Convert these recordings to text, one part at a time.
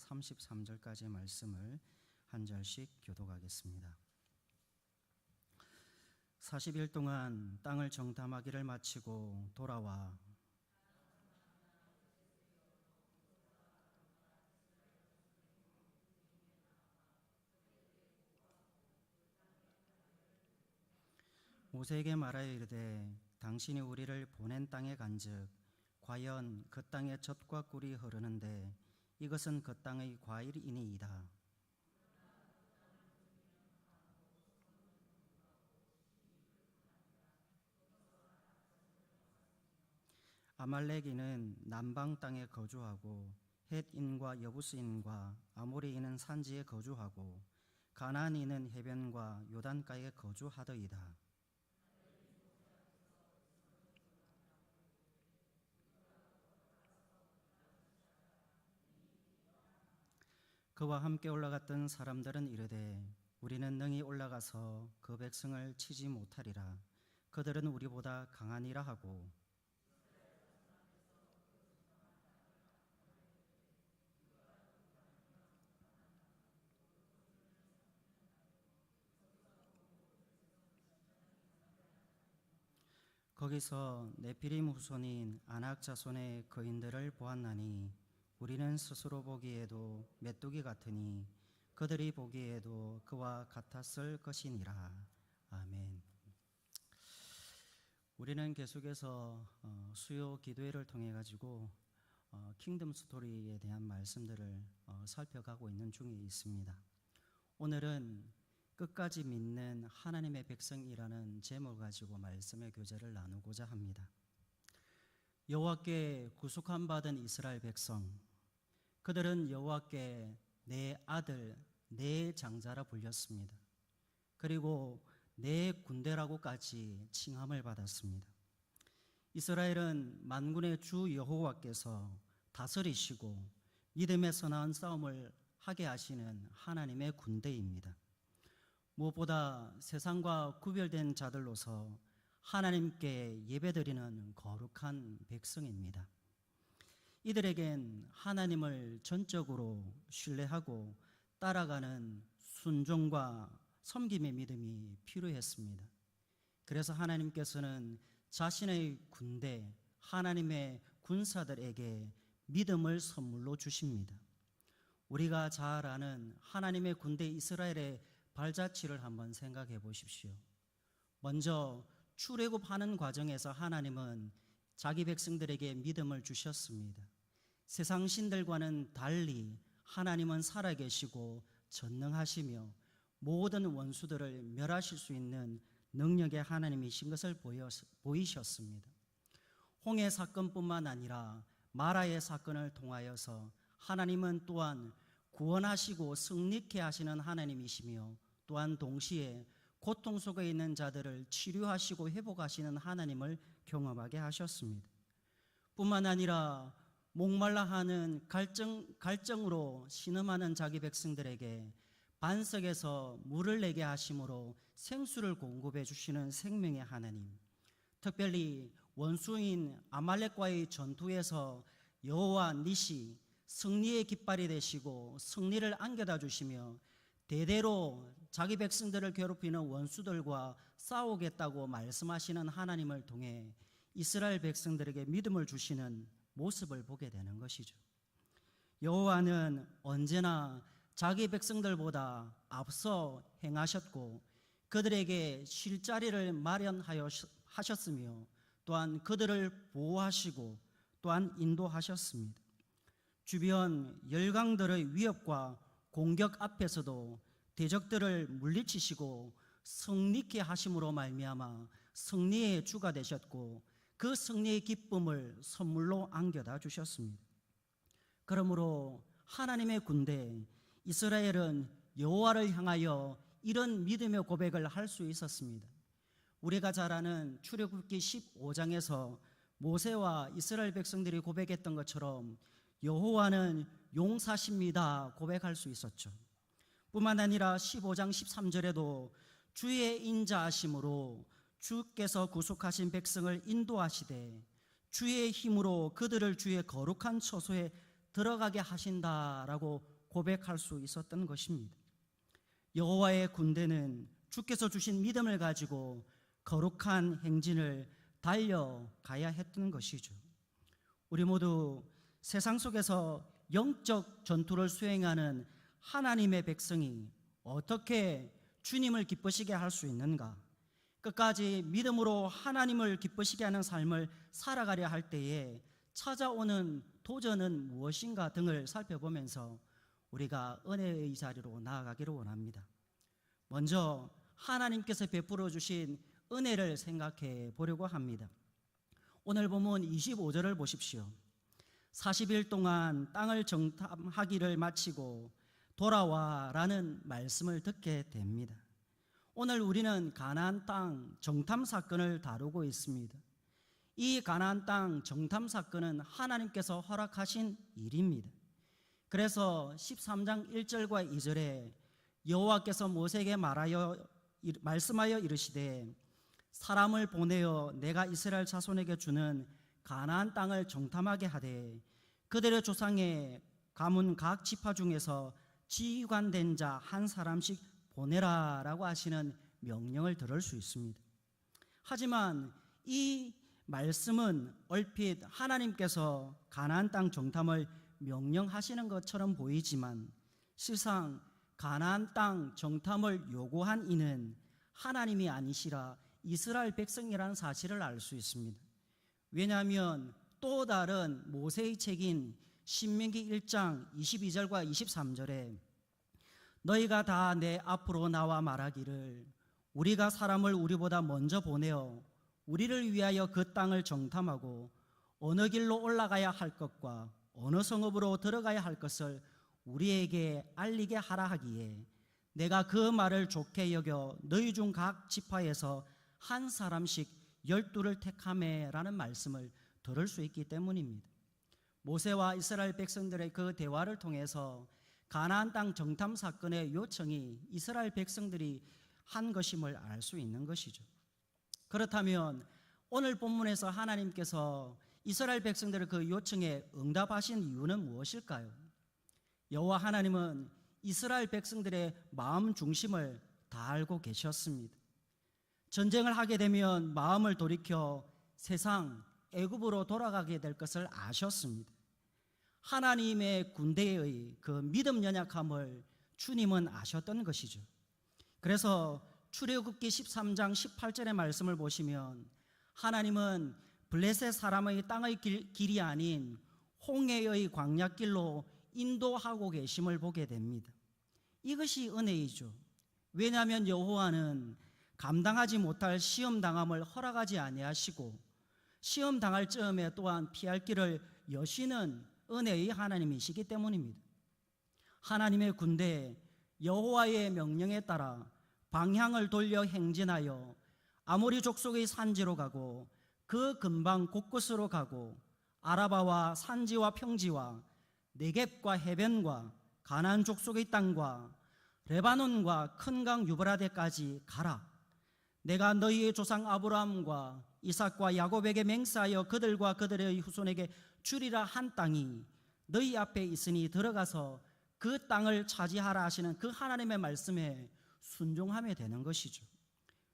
33절까지의 말씀을 한 절씩 교독하겠습니다. 40일 동안 땅을 정탐하기를 마치고 돌아와 모세에게 말하여 이르되 당신이 우리를 보낸 땅에 간즉 과연 그 땅에 젖과 꿀이 흐르는데 이것은 그 땅의 과일이니이다. 아말렉인은 남방 땅에 거주하고 헷인과 여부스인과 아모리인은 산지에 거주하고 가나안인은 해변과 요단가에 거주하더이다. 그와 함께 올라갔던 사람들은 이르되 우리는 능히 올라가서 그 백성을 치지 못하리라. 그들은 우리보다 강하니라 하고 거기서 네피림 후손인 아낙 자손의 거인들을 보았나니 우리는 스스로 보기에도 메뚜기 같으니 그들이 보기에도 그와 같았을 것이니라. 아멘. 우리는 계속해서 수요 기도회를 통해 가지고 킹덤 스토리에 대한 말씀들을 살펴가고 있는 중에 있습니다. 오늘은 끝까지 믿는 하나님의 백성이라는 제목을 가지고 말씀의 교제를 나누고자 합니다. 여호와께 구속함 받은 이스라엘 백성, 그들은 여호와께 내 아들, 내 장자라 불렸습니다. 그리고 내 군대라고까지 칭함을 받았습니다. 이스라엘은 만군의 주 여호와께서 다스리시고 믿음의 선한 싸움을 하게 하시는 하나님의 군대입니다. 무엇보다 세상과 구별된 자들로서 하나님께 예배드리는 거룩한 백성입니다. 이들에겐 하나님을 전적으로 신뢰하고 따라가는 순종과 섬김의 믿음이 필요했습니다. 그래서 하나님께서는 자신의 군대, 하나님의 군사들에게 믿음을 선물로 주십니다. 우리가 잘 아는 하나님의 군대 이스라엘의 발자취를 한번 생각해 보십시오. 먼저 출애굽하는 과정에서 하나님은 자기 백성들에게 믿음을 주셨습니다. 세상 신들과는 달리 하나님은 살아계시고 전능하시며 모든 원수들을 멸하실 수 있는 능력의 하나님이신 것을 보이셨습니다. 홍해 사건뿐만 아니라 마라의 사건을 통하여서 하나님은 또한 구원하시고 승리케 하시는 하나님이시며 또한 동시에 고통 속에 있는 자들을 치료하시고 회복하시는 하나님을 경험하게 하셨습니다. 뿐만 아니라 목말라 하는 갈증으로 신음하는 자기 백성들에게 반석에서 물을 내게 하심으로 생수를 공급해 주시는 생명의 하나님, 특별히 원수인 아말렉과의 전투에서 여호와 니시 승리의 깃발이 되시고 승리를 안겨다 주시며 대대로 자기 백성들을 괴롭히는 원수들과 싸우겠다고 말씀하시는 하나님을 통해 이스라엘 백성들에게 믿음을 주시는 모습을 보게 되는 것이죠. 여호와는 언제나 자기 백성들보다 앞서 행하셨고 그들에게 쉴 자리를 마련하셨으며 또한 그들을 보호하시고 또한 인도하셨습니다. 주변 열강들의 위협과 공격 앞에서도 대적들을 물리치시고 승리케 하심으로 말미암아 승리의 주가 되셨고 그 승리의 기쁨을 선물로 안겨다 주셨습니다. 그러므로 하나님의 군대 이스라엘은 여호와를 향하여 이런 믿음의 고백을 할 수 있었습니다. 우리가 잘 아는 출애굽기 15장에서 모세와 이스라엘 백성들이 고백했던 것처럼 여호와는 용사십니다 고백할 수 있었죠. 뿐만 아니라 15장 13절에도 주의 인자하심으로 주께서 구속하신 백성을 인도하시되 주의 힘으로 그들을 주의 거룩한 처소에 들어가게 하신다라고 고백할 수 있었던 것입니다. 여호와의 군대는 주께서 주신 믿음을 가지고 거룩한 행진을 달려가야 했던 것이죠. 우리 모두 세상 속에서 영적 전투를 수행하는 하나님의 백성이 어떻게 주님을 기쁘시게 할 수 있는가? 끝까지 믿음으로 하나님을 기쁘시게 하는 삶을 살아가려 할 때에 찾아오는 도전은 무엇인가 등을 살펴보면서 우리가 은혜의 자리로 나아가기를 원합니다. 먼저 하나님께서 베풀어 주신 은혜를 생각해 보려고 합니다. 오늘 본문 25절을 보십시오. 40일 동안 땅을 정탐하기를 마치고 돌아와 라는 말씀을 듣게 됩니다. 오늘 우리는 가나안 땅 정탐 사건을 다루고 있습니다. 이 가나안 땅 정탐 사건은 하나님께서 허락하신 일입니다. 그래서 13장 1절과 2절에 여호와께서 모세에게 말씀하여 이르시되 사람을 보내어 내가 이스라엘 자손에게 주는 가나안 땅을 정탐하게 하되 그들의 조상의 가문 각 지파 중에서 지휘관된 자 한 사람씩 보내라 라고 하시는 명령을 들을 수 있습니다. 하지만 이 말씀은 얼핏 하나님께서 가나안 땅 정탐을 명령하시는 것처럼 보이지만 실상 가나안 땅 정탐을 요구한 이는 하나님이 아니시라 이스라엘 백성이라는 사실을 알 수 있습니다. 왜냐하면 또 다른 모세의 책인 신명기 1장 22절과 23절에 너희가 다 내 앞으로 나와 말하기를 우리가 사람을 우리보다 먼저 보내어 우리를 위하여 그 땅을 정탐하고 어느 길로 올라가야 할 것과 어느 성읍으로 들어가야 할 것을 우리에게 알리게 하라 하기에 내가 그 말을 좋게 여겨 너희 중 각 지파에서 한 사람씩 12를 택하매 라는 말씀을 들을 수 있기 때문입니다. 모세와 이스라엘 백성들의 그 대화를 통해서 가나안 땅 정탐 사건의 요청이 이스라엘 백성들이 한 것임을 알 수 있는 것이죠. 그렇다면 오늘 본문에서 하나님께서 이스라엘 백성들의 그 요청에 응답하신 이유는 무엇일까요? 여호와 하나님은 이스라엘 백성들의 마음 중심을 다 알고 계셨습니다. 전쟁을 하게 되면 마음을 돌이켜 세상 애굽으로 돌아가게 될 것을 아셨습니다. 하나님의 군대의 그 믿음 연약함을 주님은 아셨던 것이죠. 그래서 출애굽기 13장 18절의 말씀을 보시면 하나님은 블레셋 사람의 땅의 길이 아닌 홍해의 광야길로 인도하고 계심을 보게 됩니다. 이것이 은혜이죠. 왜냐하면 여호와는 감당하지 못할 시험 당함을 허락하지 아니하시고 시험 당할 즈음에 또한 피할 길을 여시는 은혜의 하나님이시기 때문입니다. 하나님의 군대 여호와의 명령에 따라 방향을 돌려 행진하여 아모리 족속의 산지로 가고 그 근방 곳곳으로 가고 아라바와 산지와 평지와 네겝과 해변과 가나안 족속의 땅과 레바논과 큰 강 유브라데까지 가라. 내가 너희의 조상 아브라함과 이삭과 야곱에게 맹세하여 그들과 그들의 후손에게 주리라 한 땅이 너희 앞에 있으니 들어가서 그 땅을 차지하라 하시는 그 하나님의 말씀에 순종하면 되는 것이죠.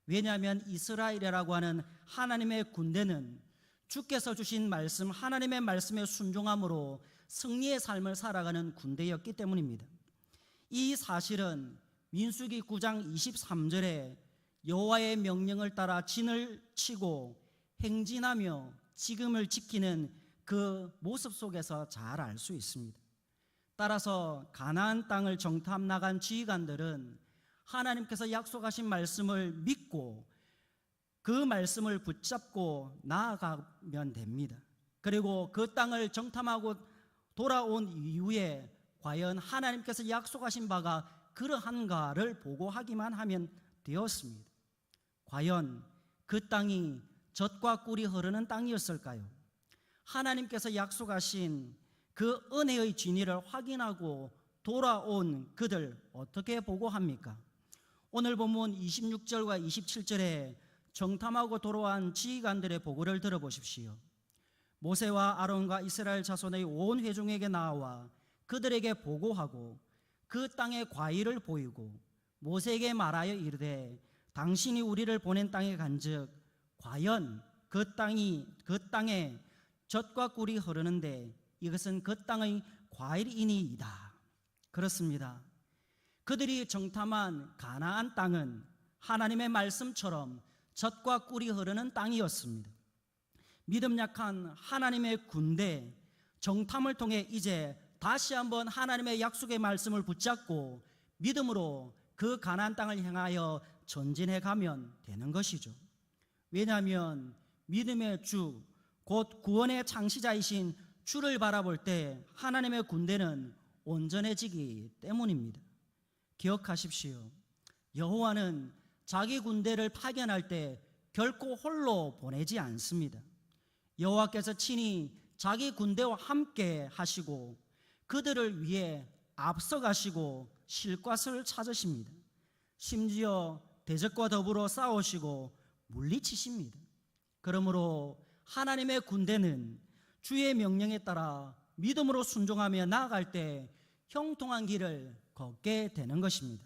왜냐하면 이스라엘이라고 하는 하나님의 군대는 주께서 주신 말씀, 하나님의 말씀에 순종함으로 승리의 삶을 살아가는 군대였기 때문입니다. 이 사실은 민수기 9장 23절에 여호와의 명령을 따라 진을 치고 행진하며 지금을 지키는 그 모습 속에서 잘 알 수 있습니다. 따라서 가나안 땅을 정탐 나간 지휘관들은 하나님께서 약속하신 말씀을 믿고 그 말씀을 붙잡고 나아가면 됩니다. 그리고 그 땅을 정탐하고 돌아온 이후에 과연 하나님께서 약속하신 바가 그러한가를 보고하기만 하면 되었습니다. 과연 그 땅이 젖과 꿀이 흐르는 땅이었을까요? 하나님께서 약속하신 그 은혜의 진리를 확인하고 돌아온 그들 어떻게 보고합니까? 오늘 본문 26절과 27절에 정탐하고 돌아온 지휘관들의 보고를 들어보십시오. 모세와 아론과 이스라엘 자손의 온 회중에게 나와 그들에게 보고하고 그 땅의 과일을 보이고 모세에게 말하여 이르되 당신이 우리를 보낸 땅에 간즉 과연 그 땅에 젖과 꿀이 흐르는데 이것은 그 땅의 과일이니이다. 그렇습니다. 그들이 정탐한 가나안 땅은 하나님의 말씀처럼 젖과 꿀이 흐르는 땅이었습니다. 믿음 약한 하나님의 군대 정탐을 통해 이제 다시 한번 하나님의 약속의 말씀을 붙잡고 믿음으로 그 가나안 땅을 향하여 전진해 가면 되는 것이죠. 왜냐하면 믿음의 주, 곧 구원의 창시자이신 주를 바라볼 때 하나님의 군대는 온전해지기 때문입니다. 기억하십시오. 여호와는 자기 군대를 파견할 때 결코 홀로 보내지 않습니다. 여호와께서 친히 자기 군대와 함께 하시고 그들을 위해 앞서가시고 실과를 찾으십니다. 심지어 대적과 더불어 싸우시고 물리치십니다. 그러므로 하나님의 군대는 주의 명령에 따라 믿음으로 순종하며 나아갈 때 형통한 길을 걷게 되는 것입니다.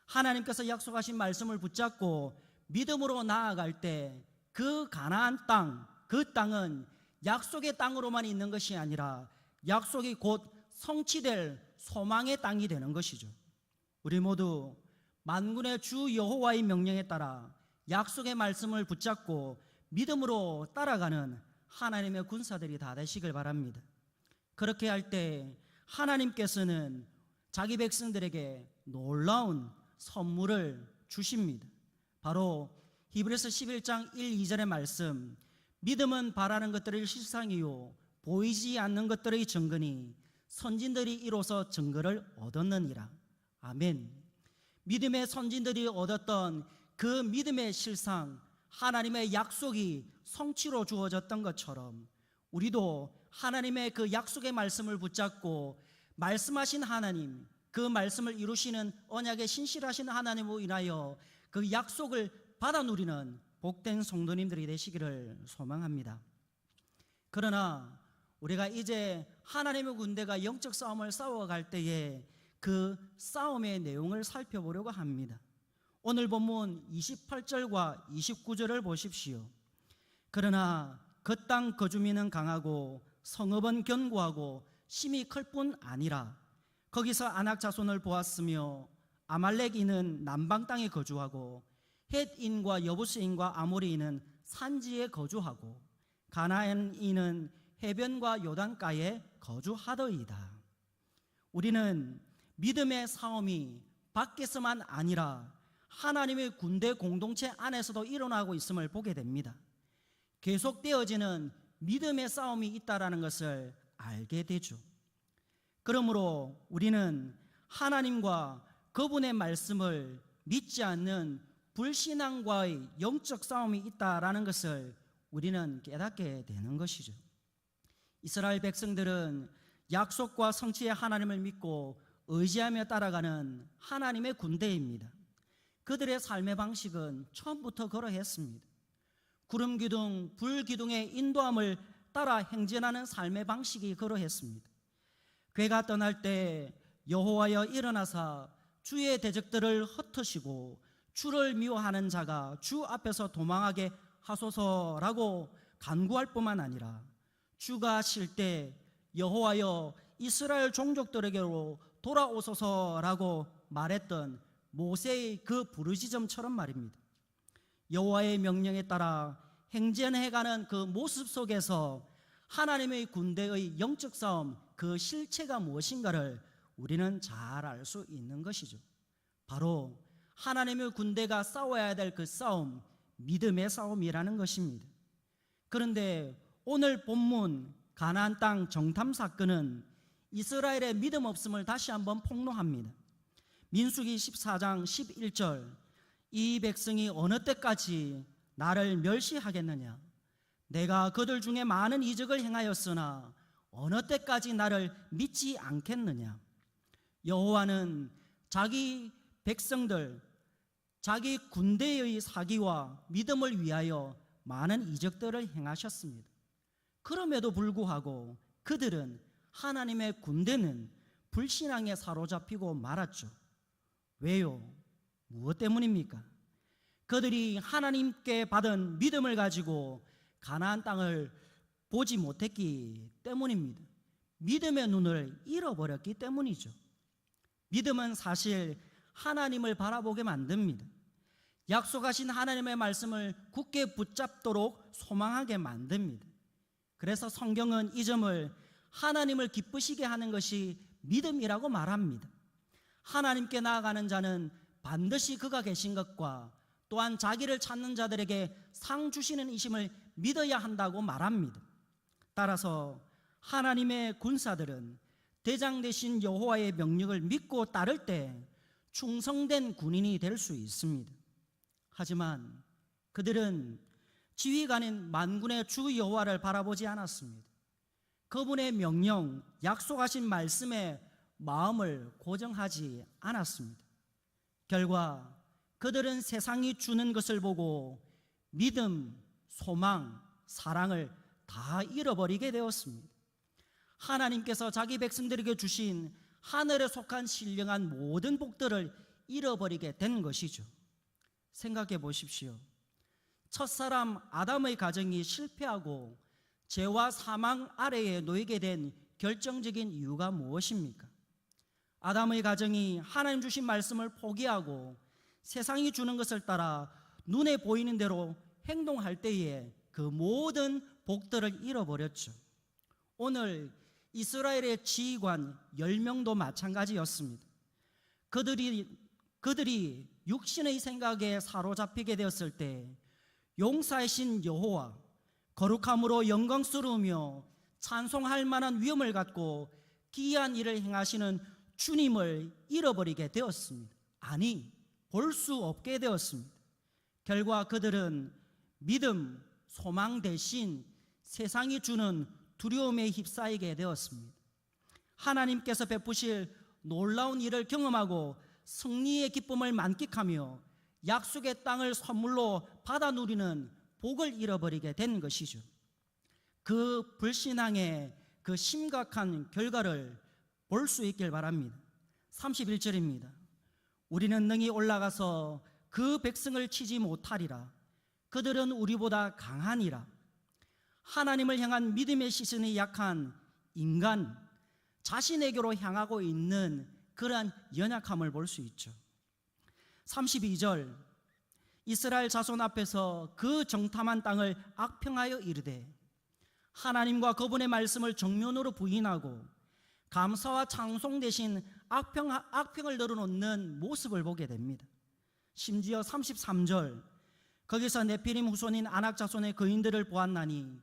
하나님께서 약속하신 말씀을 붙잡고 믿음으로 나아갈 때 그 가나안 땅, 그 땅은 약속의 땅으로만 있는 것이 아니라 약속이 곧 성취될 소망의 땅이 되는 것이죠. 우리 모두 만군의 주 여호와의 명령에 따라 약속의 말씀을 붙잡고 믿음으로 따라가는 하나님의 군사들이 다 되시길 바랍니다. 그렇게 할 때 하나님께서는 자기 백성들에게 놀라운 선물을 주십니다. 바로 히브리서 11장 1, 2절의 말씀, 믿음은 바라는 것들의 실상이요 보이지 않는 것들의 증거니 선진들이 이로써 증거를 얻었느니라. 아멘. 믿음의 선진들이 얻었던 그 믿음의 실상, 하나님의 약속이 성취로 주어졌던 것처럼 우리도 하나님의 그 약속의 말씀을 붙잡고 말씀하신 하나님, 그 말씀을 이루시는 언약의 신실하신 하나님으로 인하여 그 약속을 받아 누리는 복된 성도님들이 되시기를 소망합니다. 그러나 우리가 이제 하나님의 군대가 영적 싸움을 싸워갈 때에 그 싸움의 내용을 살펴보려고 합니다. 오늘 본문 28절과 29절을 보십시오. 그러나 그 땅 거주민은 강하고 성읍은 견고하고 심이 클 뿐 아니라 거기서 아낙 자손을 보았으며 아말렉인은 남방 땅에 거주하고 헷인과 여부스인과 아모리인은 산지에 거주하고 가나안인은 해변과 요단가에 거주하더이다. 우리는 믿음의 싸움이 밖에서만 아니라 하나님의 군대 공동체 안에서도 일어나고 있음을 보게 됩니다. 계속되어지는 믿음의 싸움이 있다는 것을 알게 되죠. 그러므로 우리는 하나님과 그분의 말씀을 믿지 않는 불신앙과의 영적 싸움이 있다는 것을 우리는 깨닫게 되는 것이죠. 이스라엘 백성들은 약속과 성취의 하나님을 믿고 의지하며 따라가는 하나님의 군대입니다. 그들의 삶의 방식은 처음부터 그러했습니다. 구름기둥, 불기둥의 인도함을 따라 행진하는 삶의 방식이 그러했습니다. 괴가 떠날 때 여호와여 일어나사 주의 대적들을 흩으시고 주를 미워하는 자가 주 앞에서 도망하게 하소서라고 간구할 뿐만 아니라 주가 쉴 때 여호와여 이스라엘 종족들에게로 돌아오소서라고 말했던 모세의 그 부르짖음처럼 말입니다. 여호와의 명령에 따라 행진해가는 그 모습 속에서 하나님의 군대의 영적 싸움, 그 실체가 무엇인가를 우리는 잘 알 수 있는 것이죠. 바로 하나님의 군대가 싸워야 될 그 싸움, 믿음의 싸움이라는 것입니다. 그런데 오늘 본문 가나안 땅 정탐 사건은 이스라엘의 믿음 없음을 다시 한번 폭로합니다. 민수기 14장 11절, 이 백성이 어느 때까지 나를 멸시하겠느냐? 내가 그들 중에 많은 이적을 행하였으나 어느 때까지 나를 믿지 않겠느냐? 여호와는 자기 백성들, 자기 군대의 사기와 믿음을 위하여 많은 이적들을 행하셨습니다. 그럼에도 불구하고 그들은, 하나님의 군대는 불신앙에 사로잡히고 말았죠. 왜요? 무엇 때문입니까? 그들이 하나님께 받은 믿음을 가지고 가나안 땅을 보지 못했기 때문입니다. 믿음의 눈을 잃어버렸기 때문이죠. 믿음은 사실 하나님을 바라보게 만듭니다. 약속하신 하나님의 말씀을 굳게 붙잡도록 소망하게 만듭니다. 그래서 성경은 이 점을 하나님을 기쁘시게 하는 것이 믿음이라고 말합니다. 하나님께 나아가는 자는 반드시 그가 계신 것과 또한 자기를 찾는 자들에게 상 주시는 이심을 믿어야 한다고 말합니다. 따라서 하나님의 군사들은 대장 되신 여호와의 명령을 믿고 따를 때 충성된 군인이 될 수 있습니다. 하지만 그들은 지휘관인 만군의 주 여호와를 바라보지 않았습니다. 그분의 명령, 약속하신 말씀에 마음을 고정하지 않았습니다. 결과 그들은 세상이 주는 것을 보고 믿음, 소망, 사랑을 다 잃어버리게 되었습니다. 하나님께서 자기 백성들에게 주신 하늘에 속한 신령한 모든 복들을 잃어버리게 된 것이죠. 생각해 보십시오. 첫사람 아담의 가정이 실패하고 죄와 사망 아래에 놓이게 된 결정적인 이유가 무엇입니까? 아담의 가정이 하나님 주신 말씀을 포기하고 세상이 주는 것을 따라 눈에 보이는 대로 행동할 때에 그 모든 복들을 잃어버렸죠. 오늘 이스라엘의 지휘관 10명도 마찬가지였습니다. 그들이 육신의 생각에 사로잡히게 되었을 때 용사이신 여호와, 거룩함으로 영광스러우며 찬송할 만한 위엄을 갖고 기이한 일을 행하시는 주님을 잃어버리게 되었습니다. 아니, 볼 수 없게 되었습니다. 결과 그들은 믿음, 소망 대신 세상이 주는 두려움에 휩싸이게 되었습니다. 하나님께서 베푸실 놀라운 일을 경험하고 승리의 기쁨을 만끽하며 약속의 땅을 선물로 받아 누리는 복을 잃어버리게 된 것이죠. 그 불신앙의 그 심각한 결과를 볼 수 있길 바랍니다. 31절입니다. 우리는 능히 올라가서 그 백성을 치지 못하리라. 그들은 우리보다 강하니라. 하나님을 향한 믿음의 시선이 약한 인간 자신에게로 향하고 있는 그러한 연약함을 볼 수 있죠. 32절, 이스라엘 자손 앞에서 그 정탐한 땅을 악평하여 이르되 하나님과 그분의 말씀을 정면으로 부인하고 감사와 찬송 대신 악평을 늘어놓는 모습을 보게 됩니다. 심지어 33절, 거기서 네피림 후손인 아낙 자손의 거인들을 보았나니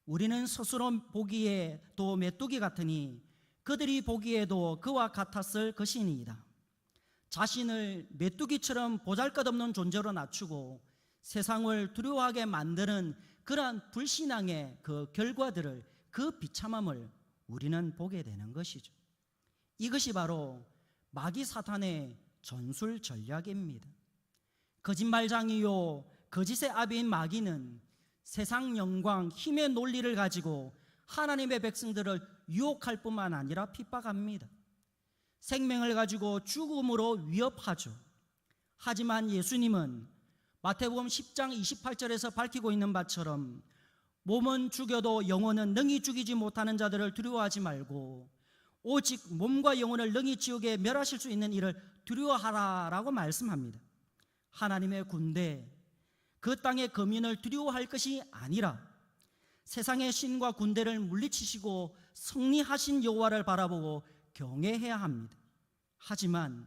우리는 스스로 보기에도 메뚜기 같으니 그들이 보기에도 그와 같았을 것이니이다. 자신을 메뚜기처럼 보잘것없는 존재로 낮추고 세상을 두려워하게 만드는 그러한 불신앙의 그 결과들을, 그 비참함을 우리는 보게 되는 것이죠. 이것이 바로 마귀 사탄의 전술 전략입니다. 거짓말장이요 거짓의 아비인 마귀는 세상 영광, 힘의 논리를 가지고 하나님의 백성들을 유혹할 뿐만 아니라 핍박합니다. 생명을 가지고 죽음으로 위협하죠. 하지만 예수님은 마태복음 10장 28절에서 밝히고 있는 바처럼 몸은 죽여도 영혼은 능히 죽이지 못하는 자들을 두려워하지 말고 오직 몸과 영혼을 능히 지옥에 멸하실 수 있는 이를 두려워하라라고 말씀합니다. 하나님의 군대, 그 땅의 거민을 두려워할 것이 아니라 세상의 신과 군대를 물리치시고 승리하신 여호와를 바라보고 경외해야 합니다. 하지만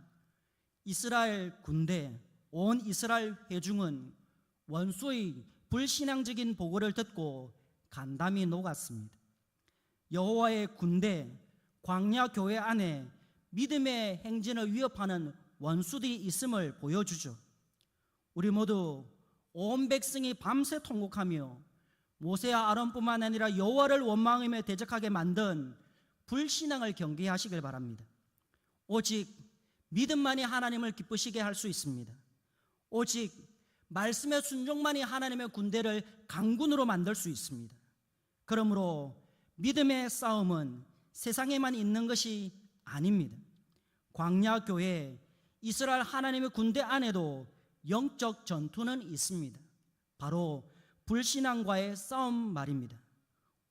이스라엘 군대, 온 이스라엘 회중은 원수의 불신앙적인 보고를 듣고 간담이 녹았습니다. 여호와의 군대, 광야 교회 안에 믿음의 행진을 위협하는 원수들이 있음을 보여주죠. 우리 모두 온 백성이 밤새 통곡하며 모세와 아론뿐만 아니라 여호와를 원망하며 대적하게 만든 불신앙을 경계하시길 바랍니다. 오직 믿음만이 하나님을 기쁘시게 할 수 있습니다. 오직 말씀의 순종만이 하나님의 군대를 강군으로 만들 수 있습니다. 그러므로 믿음의 싸움은 세상에만 있는 것이 아닙니다. 광야 교회 이스라엘 하나님의 군대 안에도 영적 전투는 있습니다. 바로 불신앙과의 싸움 말입니다.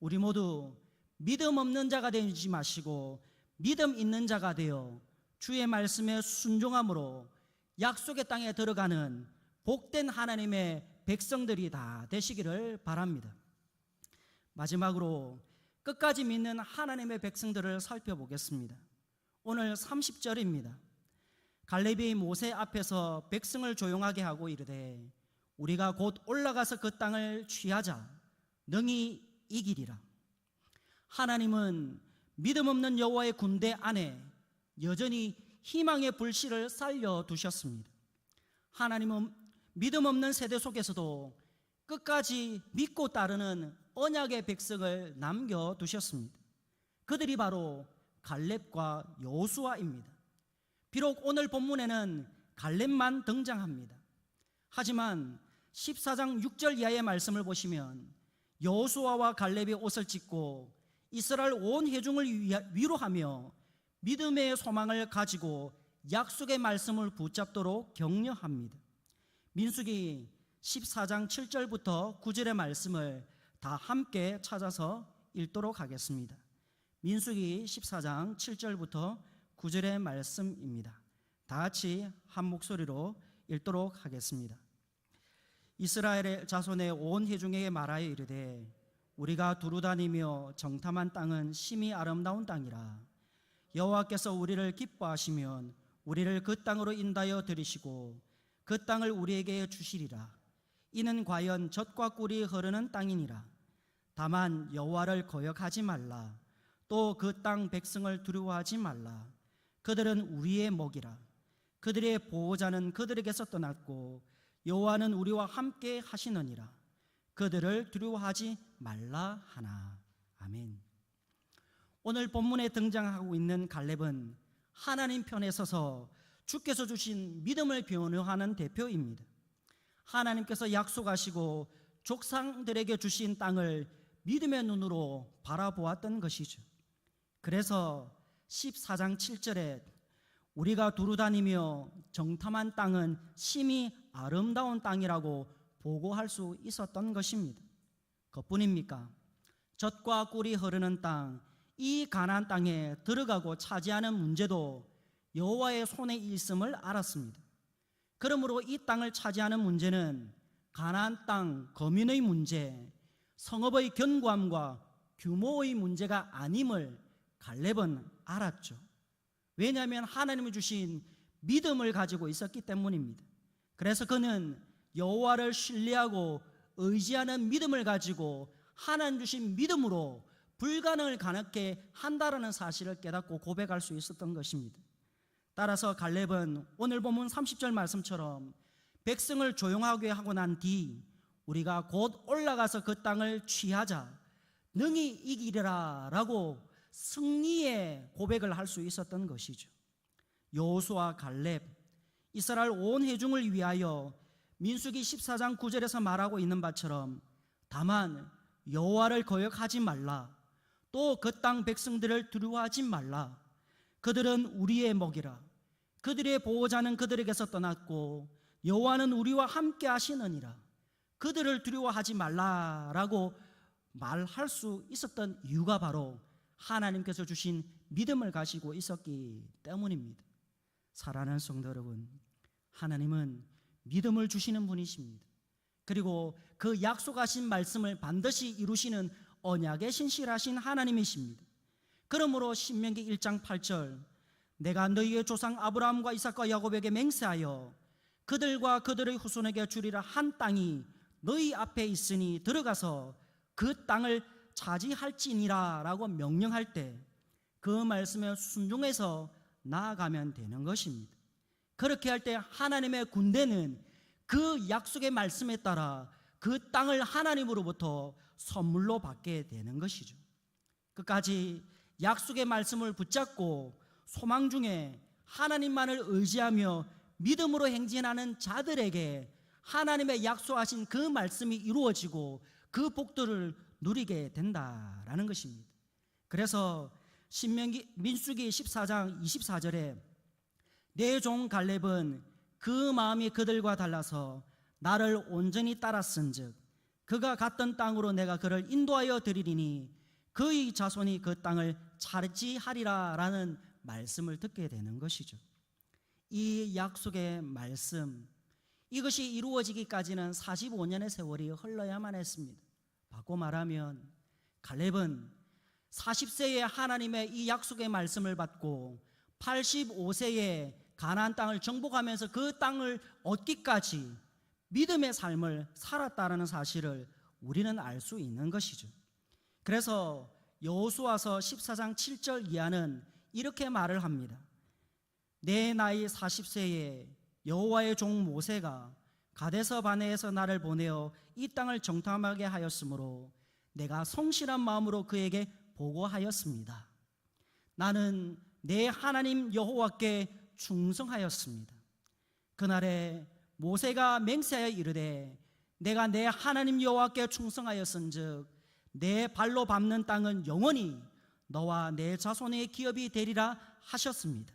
우리 모두 믿음 없는 자가 되지 마시고 믿음 있는 자가 되어 주의 말씀에 순종함으로 약속의 땅에 들어가는 복된 하나님의 백성들이 다 되시기를 바랍니다. 마지막으로 끝까지 믿는 하나님의 백성들을 살펴보겠습니다. 오늘 30절입니다. 갈렙이 모세 앞에서 백성을 조용하게 하고 이르되 우리가 곧 올라가서 그 땅을 취하자 능히 이기리라. 하나님은 믿음 없는 여호와의 군대 안에 여전히 희망의 불씨를 살려두셨습니다. 하나님은 믿음 없는 세대 속에서도 끝까지 믿고 따르는 언약의 백성을 남겨두셨습니다. 그들이 바로 갈렙과 여호수아입니다. 비록 오늘 본문에는 갈렙만 등장합니다. 하지만 14장 6절 이하의 말씀을 보시면 여호수아와 갈렙이 옷을 찢고 이스라엘 온 회중을 위로하며 믿음의 소망을 가지고 약속의 말씀을 붙잡도록 격려합니다. 민수기 14장 7절부터 9절의 말씀을 다 함께 찾아서 읽도록 하겠습니다. 민수기 14장 7절부터 9절의 말씀입니다. 다 같이 한 목소리로 읽도록 하겠습니다. 이스라엘의 자손의 온 회중에게 말하여 이르되 우리가 두루다니며 정탐한 땅은 심히 아름다운 땅이라. 여호와께서 우리를 기뻐하시면 우리를 그 땅으로 인도하여 들이시고 그 땅을 우리에게 주시리라. 이는 과연 젖과 꿀이 흐르는 땅이니라. 다만 여호와를 거역하지 말라. 또 그 땅 백성을 두려워하지 말라. 그들은 우리의 먹이라. 그들의 보호자는 그들에게서 떠났고 여호와는 우리와 함께 하시느니라. 그들을 두려워하지 말라 하나. 아멘. 오늘 본문에 등장하고 있는 갈렙은 하나님 편에 서서 주께서 주신 믿음을 변호하는 대표입니다. 하나님께서 약속하시고 족상들에게 주신 땅을 믿음의 눈으로 바라보았던 것이죠. 그래서 14장 7절에 우리가 두루다니며 정탐한 땅은 심히 아름다운 땅이라고 보고할 수 있었던 것입니다. 그뿐입니까? 젖과 꿀이 흐르는 땅, 이 가나안 땅에 들어가고 차지하는 문제도 여호와의 손에 있음을 알았습니다. 그러므로 이 땅을 차지하는 문제는 가나안 땅 거민의 문제, 성읍의 견고함과 규모의 문제가 아님을 갈렙은 알았죠. 왜냐하면 하나님이 주신 믿음을 가지고 있었기 때문입니다. 그래서 그는 여호와를 신뢰하고 의지하는 믿음을 가지고 하나님 주신 믿음으로 불가능을 가능하게 한다라는 사실을 깨닫고 고백할 수 있었던 것입니다. 따라서 갈렙은 오늘 본문 30절 말씀처럼 백성을 조용하게 하고 난 뒤 우리가 곧 올라가서 그 땅을 취하자 능히 이기리라 라고 승리의 고백을 할 수 있었던 것이죠. 여호수아 갈렙 이스라엘 온 회중을 위하여 민수기 14장 9절에서 말하고 있는 바처럼 다만 여호와를 거역하지 말라. 또 그 땅 백성들을 두려워하지 말라. 그들은 우리의 먹이라. 그들의 보호자는 그들에게서 떠났고 여호와는 우리와 함께 하시느니라. 그들을 두려워하지 말라라고 말할 수 있었던 이유가 바로 하나님께서 주신 믿음을 가지고 있었기 때문입니다. 사랑하는 성도 여러분, 하나님은 믿음을 주시는 분이십니다. 그리고 그 약속하신 말씀을 반드시 이루시는 언약에 신실하신 하나님이십니다. 그러므로 신명기 1장 8절 내가 너희의 조상 아브라함과 이삭과 야곱에게 맹세하여 그들과 그들의 후손에게 주리라 한 땅이 너희 앞에 있으니 들어가서 그 땅을 차지할지니라 라고 명령할 때 그 말씀에 순종해서 나아가면 되는 것입니다. 그렇게 할 때 하나님의 군대는 그 약속의 말씀에 따라 그 땅을 하나님으로부터 선물로 받게 되는 것이죠. 끝까지 약속의 말씀을 붙잡고 소망 중에 하나님만을 의지하며 믿음으로 행진하는 자들에게 하나님의 약속하신 그 말씀이 이루어지고 그 복들을 누리게 된다라는 것입니다. 그래서 민수기 14장 24절에 내 종 갈렙은 그 마음이 그들과 달라서 나를 온전히 따랐은즉 그가 갔던 땅으로 내가 그를 인도하여 드리리니 그의 자손이 그 땅을 차지하리라 라는 말씀을 듣게 되는 것이죠. 이 약속의 말씀, 이것이 이루어지기까지는 45년의 세월이 흘러야만 했습니다. 바꿔 말하면 갈렙은 40세에 하나님의 이 약속의 말씀을 받고 85세에 가나안 땅을 정복하면서 그 땅을 얻기까지 믿음의 삶을 살았다는 사실을 우리는 알 수 있는 것이죠. 그래서 여호수아서 14장 7절 이하는 이렇게 말을 합니다. 내 나이 40세에 여호와의 종 모세가 가데스 바네에서 나를 보내어 이 땅을 정탐하게 하였으므로 내가 성실한 마음으로 그에게 보고하였습니다. 나는 내 하나님 여호와께 충성하였습니다. 그날에 모세가 맹세하여 이르되 내가 내 하나님 여호와께 충성하였은즉 내 발로 밟는 땅은 영원히 너와 내 자손의 기업이 되리라 하셨습니다.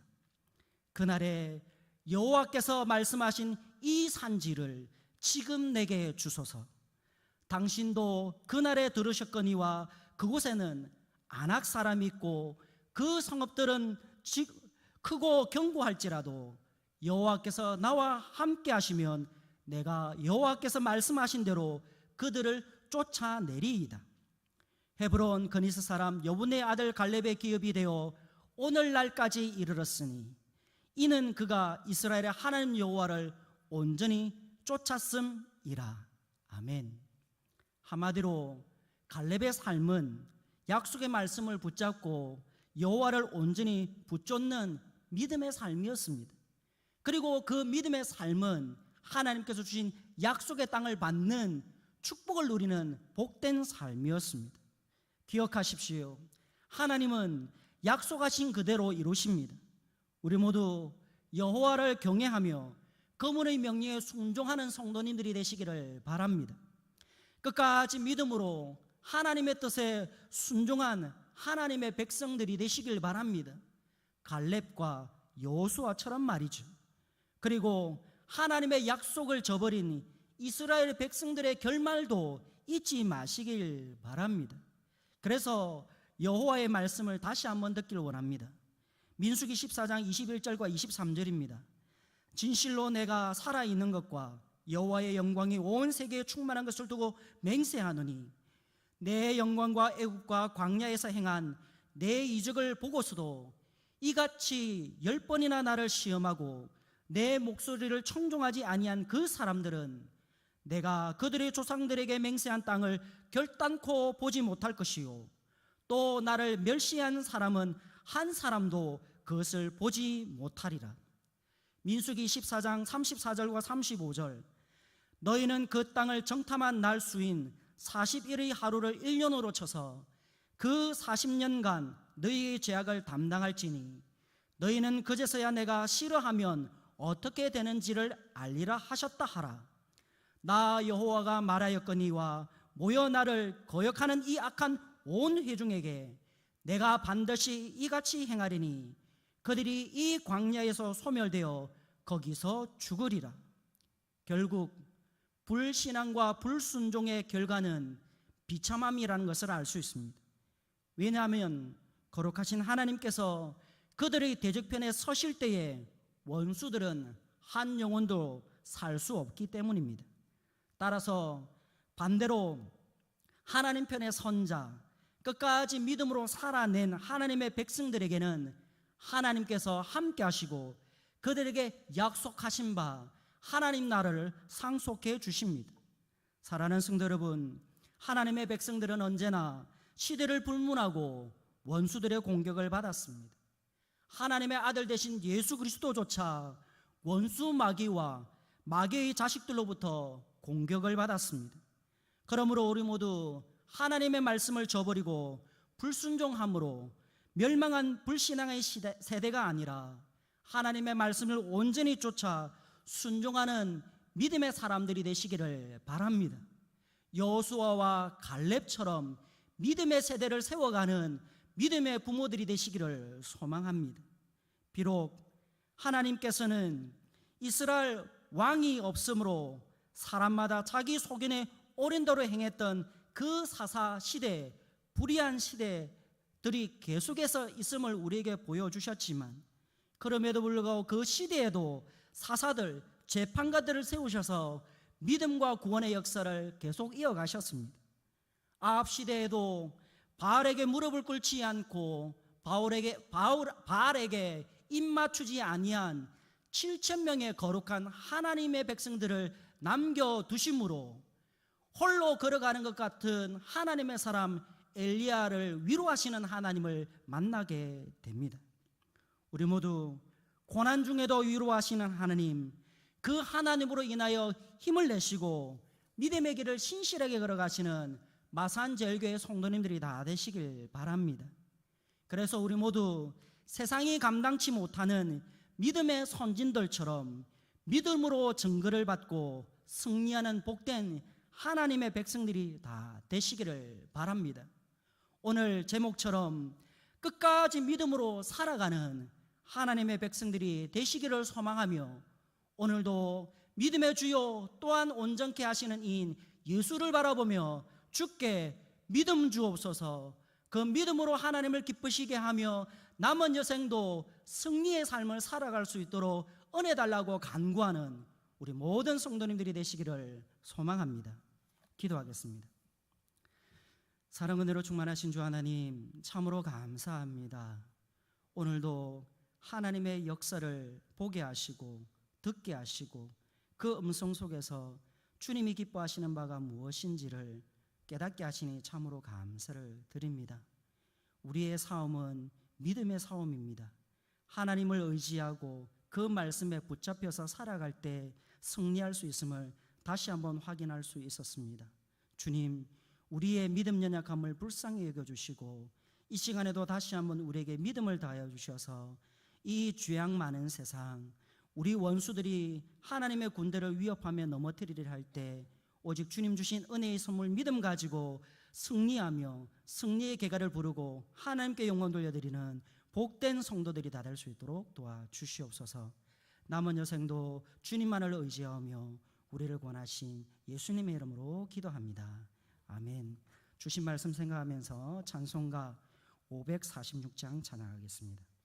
그날에 여호와께서 말씀하신 이 산지를 지금 내게 주소서. 당신도 그날에 들으셨거니와 그곳에는 아낙 사람이 있고 그 성읍들은 크고 견고할지라도 여호와께서 나와 함께 하시면 내가 여호와께서 말씀하신 대로 그들을 쫓아내리이다. 헤브론 그니스 사람 여분의 아들 갈렙의 기업이 되어 오늘날까지 이르렀으니 이는 그가 이스라엘의 하나님 여호와를 온전히 쫓았음이라. 아멘. 한마디로 갈렙의 삶은 약속의 말씀을 붙잡고 여호와를 온전히 붙잡는 믿음의 삶이었습니다. 그리고 그 믿음의 삶은 하나님께서 주신 약속의 땅을 받는 축복을 누리는 복된 삶이었습니다. 기억하십시오. 하나님은 약속하신 그대로 이루십니다. 우리 모두 여호와를 경외하며 그분의 명령에 순종하는 성도님들이 되시기를 바랍니다. 끝까지 믿음으로 하나님의 뜻에 순종한 하나님의 백성들이 되시길 바랍니다. 갈렙과 여호수아처럼 말이죠. 그리고 하나님의 약속을 저버린 이스라엘 백성들의 결말도 잊지 마시길 바랍니다. 그래서 여호와의 말씀을 다시 한번 듣기를 원합니다. 민수기 14장 21절과 23절입니다. 진실로 내가 살아있는 것과 여호와의 영광이 온 세계에 충만한 것을 두고 맹세하노니 내 영광과 애국과 광야에서 행한 내 이적을 보고서도 이같이 10번이나 나를 시험하고 내 목소리를 청종하지 아니한 그 사람들은 내가 그들의 조상들에게 맹세한 땅을 결단코 보지 못할 것이요 또 나를 멸시한 사람은 한 사람도 그것을 보지 못하리라. 민수기 14장 34절과 35절 너희는 그 땅을 정탐한 날 수인 41의 하루를 1년으로 쳐서 그 40년간 너희의 죄악을 담당할지니 너희는 그제서야 내가 싫어하면 어떻게 되는지를 알리라 하셨다 하라. 나 여호와가 말하였거니와 모여 나를 거역하는 이 악한 온 회중에게 내가 반드시 이같이 행하리니 그들이 이 광야에서 소멸되어 거기서 죽으리라. 결국 불신앙과 불순종의 결과는 비참함이라는 것을 알 수 있습니다. 왜냐하면 거룩하신 하나님께서 그들의 대적편에 서실 때에 원수들은 한 영혼도 살 수 없기 때문입니다. 따라서 반대로 하나님 편의 선자, 끝까지 믿음으로 살아낸 하나님의 백성들에게는 하나님께서 함께 하시고 그들에게 약속하신 바 하나님 나라를 상속해 주십니다. 사랑하는 성도 여러분, 하나님의 백성들은 언제나 시대를 불문하고 원수들의 공격을 받았습니다. 하나님의 아들 되신 예수 그리스도조차 원수 마귀와 마귀의 자식들로부터 공격을 받았습니다. 그러므로 우리 모두 하나님의 말씀을 저버리고 불순종함으로 멸망한 불신앙의 세대가 아니라 하나님의 말씀을 온전히 쫓아 순종하는 믿음의 사람들이 되시기를 바랍니다. 여호수아와 갈렙처럼 믿음의 세대를 세워가는 믿음의 부모들이 되시기를 소망합니다. 비록 하나님께서는 이스라엘 왕이 없으므로 사람마다 자기 소견에 옳은 대로 행했던 그 사사 시대, 불의한 시대들이 계속해서 있음을 우리에게 보여주셨지만, 그럼에도 불구하고 그 시대에도 사사들, 재판가들을 세우셔서 믿음과 구원의 역사를 계속 이어가셨습니다. 아합 시대에도 바알에게 무릎을 꿇지 않고 바알에게 입 맞추지 아니한 7,000명의 거룩한 하나님의 백성들을 남겨두심으로 홀로 걸어가는 것 같은 하나님의 사람 엘리야를 위로하시는 하나님을 만나게 됩니다. 우리 모두 고난 중에도 위로하시는 하나님, 그 하나님으로 인하여 힘을 내시고 믿음의 길을 신실하게 걸어가시는 마산제일교회 성도님들이 다 되시길 바랍니다. 그래서 우리 모두 세상이 감당치 못하는 믿음의 선진들처럼 믿음으로 증거를 받고 승리하는 복된 하나님의 백성들이 다 되시기를 바랍니다. 오늘 제목처럼 끝까지 믿음으로 살아가는 하나님의 백성들이 되시기를 소망하며, 오늘도 믿음의 주요 또한 온전케 하시는 이인 예수를 바라보며 주께 믿음 주옵소서, 그 믿음으로 하나님을 기쁘시게 하며 남은 여생도 승리의 삶을 살아갈 수 있도록 은혜 달라고 간구하는 우리 모든 성도님들이 되시기를 소망합니다. 기도하겠습니다. 사랑 은혜로 충만하신 주 하나님, 참으로 감사합니다. 오늘도 하나님의 역사를 보게 하시고 듣게 하시고 그 음성 속에서 주님이 기뻐하시는 바가 무엇인지를 깨닫게 하시니 참으로 감사를 드립니다. 우리의 싸움은 믿음의 싸움입니다. 하나님을 의지하고 그 말씀에 붙잡혀서 살아갈 때 승리할 수 있음을 다시 한번 확인할 수 있었습니다. 주님, 우리의 믿음 연약함을 불쌍히 여겨주시고 이 시간에도 다시 한번 우리에게 믿음을 다하여 주셔서 이 죄악 많은 세상, 우리 원수들이 하나님의 군대를 위협하며 넘어뜨리려 할 때 오직 주님 주신 은혜의 선물 믿음 가지고 승리하며 승리의 계가를 부르고 하나님께 영광 돌려드리는 복된 성도들이 다 될 수 있도록 도와주시옵소서. 남은 여생도 주님만을 의지하며 우리를 권하신 예수님의 이름으로 기도합니다. 아멘. 주신 말씀 생각하면서 찬송가 546장 찬양하겠습니다.